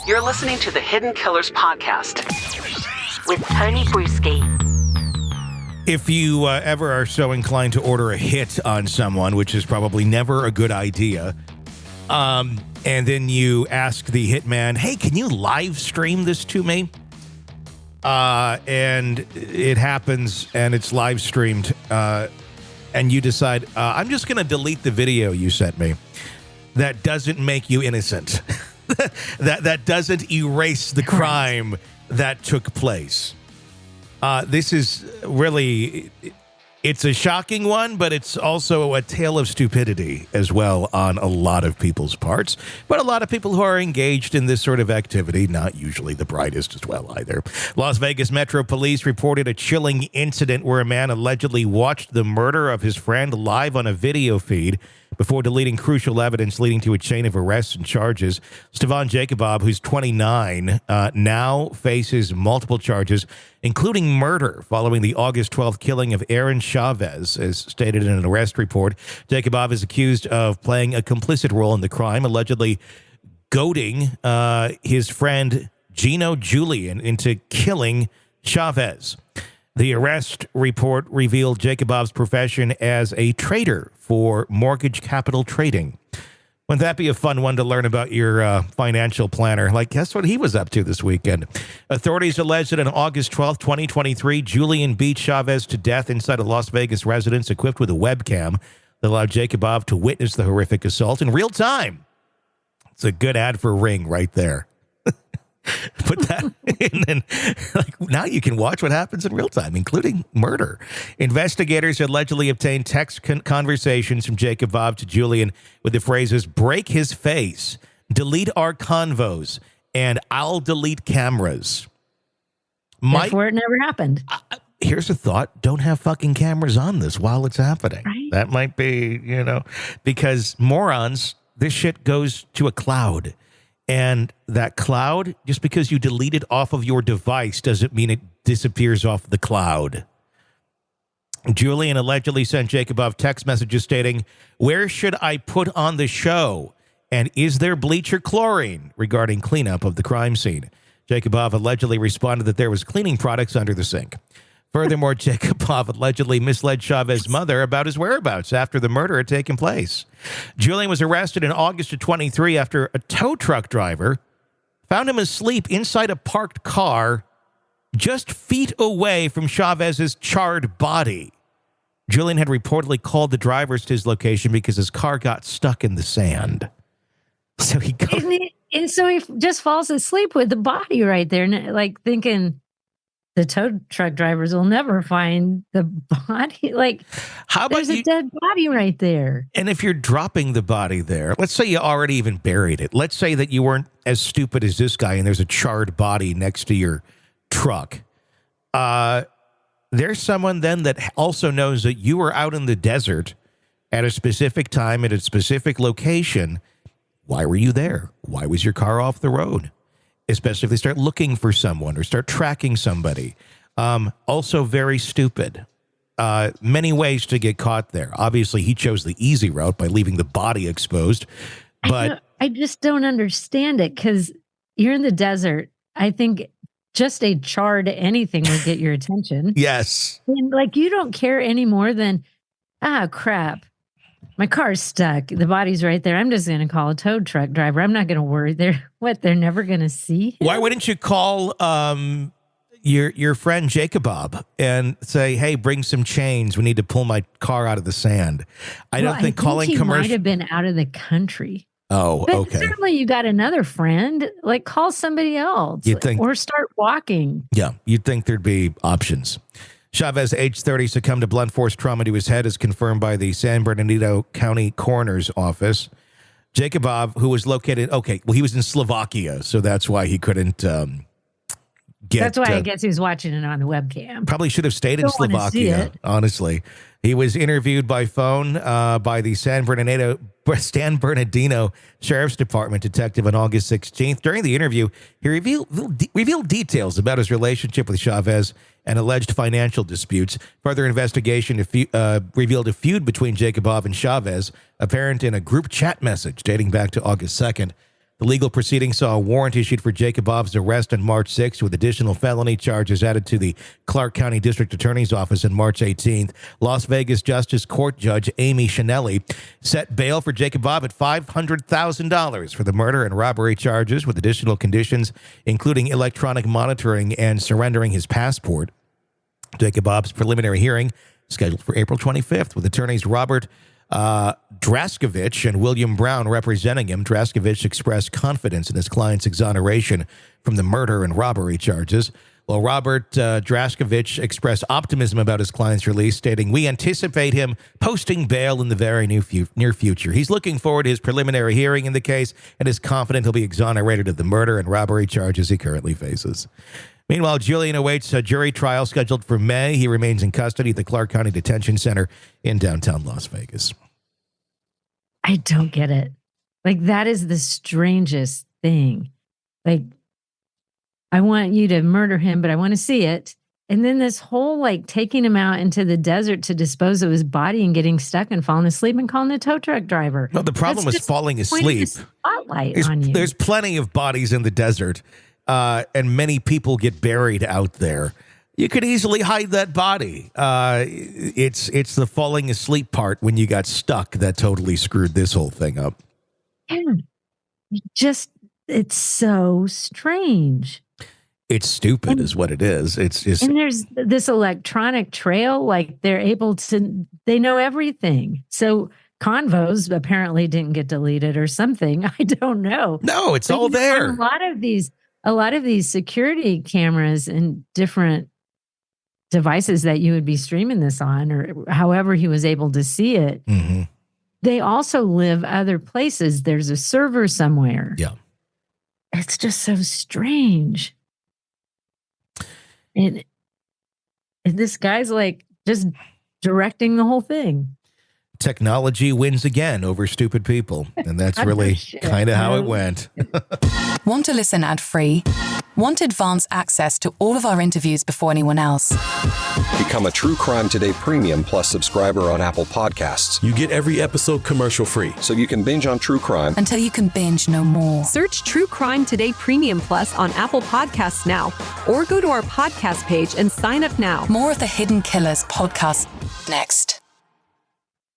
You're listening to the Hidden Killers podcast with Tony Bruschi. If you ever are so inclined to order a hit on someone, which is probably never a good idea, and then you ask the hitman, hey, can you live stream this to me? And it happens and it's live streamed, and you decide, I'm just going to delete the video you sent me. That doesn't make you innocent. that doesn't erase the crime that took place. This is really, it's a shocking one, but it's also a tale of stupidity as well on a lot of people's parts. But a lot of people who are engaged in this sort of activity, not usually the brightest as well either. Las Vegas Metro Police reported a chilling incident where a man allegedly watched the murder of his friend live on a video feed before deleting crucial evidence leading to a chain of arrests and charges. Stefan Jakubov, who's 29, now faces multiple charges, including murder following the August 12th killing of Aaron Chavez, as stated in an arrest report. Jakubov is accused of playing a complicit role in the crime, allegedly goading his friend Gino Julian into killing Chavez. The arrest report revealed Jakubov's profession as a trader for mortgage capital trading. Wouldn't that be a fun one to learn about your financial planner? Like, guess what he was up to this weekend? Authorities allege that on August 12, 2023, Julian beat Chavez to death inside a Las Vegas residence equipped with a webcam that allowed Jakubov to witness the horrific assault in real time. It's a good ad for Ring right there. Put that in, and like now you can watch what happens in real time, including murder. Investigators allegedly obtained text conversations from Jakubov to Julian with the phrases "break his face," "delete our convos," and "I'll delete cameras." Before it never happened. Here's a thought: don't have fucking cameras on this while it's happening. Right? That might be, because morons, this shit goes to a cloud. And that cloud, just because you delete it off of your device doesn't mean it disappears off the cloud. Julian allegedly sent Jakubov text messages stating, "Where should I put on the show? And is there bleach or chlorine?" regarding cleanup of the crime scene. Jakubov allegedly responded that there was cleaning products under the sink. Furthermore, Jakubov allegedly misled Chavez's mother about his whereabouts after the murder had taken place. Julian was arrested in August of 23 after a tow truck driver found him asleep inside a parked car just feet away from Chavez's charred body. Julian had reportedly called the drivers to his location because his car got stuck in the sand. So And so he just falls asleep with the body right there, like thinking, the tow truck drivers will never find the body. Like, how about there's a dead body right there. And if you're dropping the body there, let's say you already even buried it. Let's say that you weren't as stupid as this guy and there's a charred body next to your truck. There's someone then that also knows that you were out in the desert at a specific time at a specific location. Why were you there? Why was your car off the road? Especially if they start looking for someone or start tracking somebody. Also very stupid. Many ways to get caught there. Obviously, he chose the easy route by leaving the body exposed. But I just don't understand it because you're in the desert. I think just a charred anything would get your attention. Yes. And like, you don't care any more than, crap. My car's stuck. The body's right there. I'm just going to call a tow truck driver. I'm not going to worry. They're never going to see him? Why wouldn't you call your friend Jakubov and say, hey, bring some chains. We need to pull my car out of the sand. I don't think calling he commercial. might have been out of the country. Oh, but okay. Certainly you got another friend. Like, call somebody else. You'd think, or start walking. Yeah, you'd think there'd be options. Chavez, age 30, succumbed to blunt force trauma to his head, as confirmed by the San Bernardino County Coroner's Office. Jakubov, who was located, he was in Slovakia, so that's why he couldn't get... That's why I guess he was watching it on the webcam. Probably should have stayed in Slovakia, honestly. He was interviewed by phone by the San Bernardino Sheriff's Department detective on August 16th. During the interview, he revealed details about his relationship with Chavez and alleged financial disputes. Further investigation revealed a feud between Jakubov and Chavez, apparent in a group chat message dating back to August 2nd. The legal proceeding saw a warrant issued for Jakubov's arrest on March 6th, with additional felony charges added to the Clark County District Attorney's Office on March 18th. Las Vegas Justice Court Judge Amy Shinelli set bail for Jakubov at $500,000 for the murder and robbery charges, with additional conditions including electronic monitoring and surrendering his passport. Jakubov's preliminary hearing scheduled for April 25th, with attorneys Robert Draskovich and William Brown representing him. Draskovich expressed confidence in his client's exoneration from the murder and robbery charges, while Robert Draskovich expressed optimism about his client's release, stating, "We anticipate him posting bail in the very near future. He's looking forward to his preliminary hearing in the case and is confident he'll be exonerated of the murder and robbery charges he currently faces." Meanwhile, Julian awaits a jury trial scheduled for May. He remains in custody at the Clark County Detention Center in downtown Las Vegas. I don't get it. Like, that is the strangest thing. Like, I want you to murder him, but I want to see it. And then this whole, like, taking him out into the desert to dispose of his body and getting stuck and falling asleep and calling the tow truck driver. No, the problem was falling asleep. Spotlight on you. There's plenty of bodies in the desert. And many people get buried out there. You could easily hide that body. It's the falling asleep part when you got stuck that totally screwed this whole thing up. It's so strange. It's stupid is what it is. It's just, and there's this electronic trail, like they know everything. So convos apparently didn't get deleted or something. I don't know. No, it's all there. A lot of these security cameras and different devices that you would be streaming this on, or however he was able to see it, they also live other places. There's a server somewhere. Yeah. It's just so strange. And this guy's like just directing the whole thing. Technology wins again over stupid people. And that's really kind of how it went. Want to listen ad-free? Want advanced access to all of our interviews before anyone else? Become a True Crime Today Premium Plus subscriber on Apple Podcasts. You get every episode commercial-free. So you can binge on True Crime until you can binge no more. Search True Crime Today Premium Plus on Apple Podcasts now, or go to our podcast page and sign up now. More of the Hidden Killers podcast next.